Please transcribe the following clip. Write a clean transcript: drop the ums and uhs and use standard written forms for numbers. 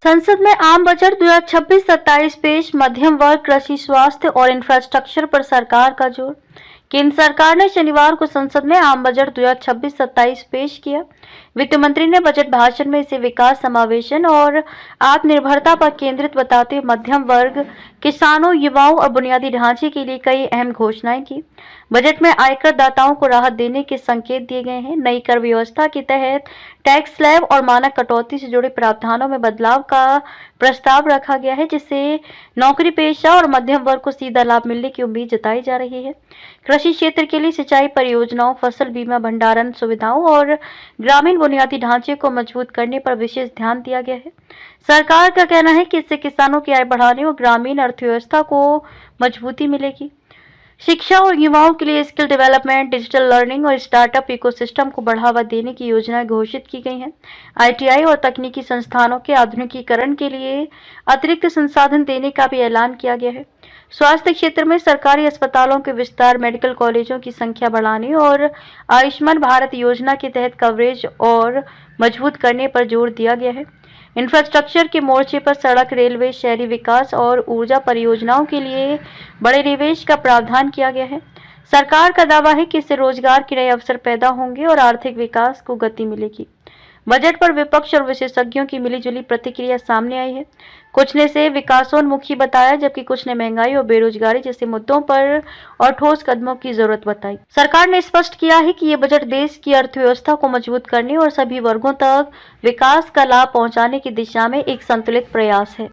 संसद में आम बजट 2026-27 पेश। मध्यम वर्ग, कृषि, स्वास्थ्य और इंफ्रास्ट्रक्चर पर सरकार का जोर। केंद्र सरकार ने शनिवार को संसद में आम बजट 2026-27 पेश किया। वित्त मंत्री ने बजट भाषण में इसे विकास, समावेशन और आत्मनिर्भरता पर केंद्रित बताते हुए मध्यम वर्ग, किसानों, युवाओं और बुनियादी ढांचे के लिए कई अहम घोषणाएं की। बजट में आयकर दाताओं को राहत देने के संकेत दिए गए हैं। नई कर व्यवस्था के तहत टैक्स स्लैब और मानक कटौती से जुड़े प्रावधानों में बदलाव का प्रस्ताव रखा गया है, जिससे नौकरी पेशा और मध्यम वर्ग को सीधा लाभ मिलने की उम्मीद जताई जा रही है। कृषि क्षेत्र के लिए सिंचाई परियोजनाओं, फसल बीमा, भंडारण सुविधाओं और ग्रामीण बुनियादी ढांचे को मजबूत करने पर विशेष ध्यान दिया गया है। सरकार का कहना है कि इससे किसानों की आय बढ़ाने और ग्रामीण अर्थव्यवस्था को मजबूती मिलेगी। शिक्षा और युवाओं के लिए स्किल डेवलपमेंट, डिजिटल लर्निंग और स्टार्टअप इकोसिस्टम को बढ़ावा देने की योजनाएं घोषित की गई हैं। आईटीआई और तकनीकी संस्थानों के आधुनिकीकरण के लिए अतिरिक्त संसाधन देने का भी ऐलान किया गया है। स्वास्थ्य क्षेत्र में सरकारी अस्पतालों के विस्तार, मेडिकल कॉलेजों की संख्या बढ़ाने और आयुष्मान भारत योजना के तहत कवरेज और मजबूत करने पर जोर दिया गया है। इंफ्रास्ट्रक्चर के मोर्चे पर सड़क, रेलवे, शहरी विकास और ऊर्जा परियोजनाओं के लिए बड़े निवेश का प्रावधान किया गया है। सरकार का दावा है कि इससे रोजगार के नए अवसर पैदा होंगे और आर्थिक विकास को गति मिलेगी। बजट पर विपक्ष और विशेषज्ञों की मिलीजुली प्रतिक्रिया सामने आई है। कुछ ने इसे विकासोन्मुखी बताया, जबकि कुछ ने महंगाई और बेरोजगारी जैसे मुद्दों पर और ठोस कदमों की जरूरत बताई। सरकार ने स्पष्ट किया है कि ये बजट देश की अर्थव्यवस्था को मजबूत करने और सभी वर्गों तक विकास का लाभ पहुंचाने की दिशा में एक संतुलित प्रयास है।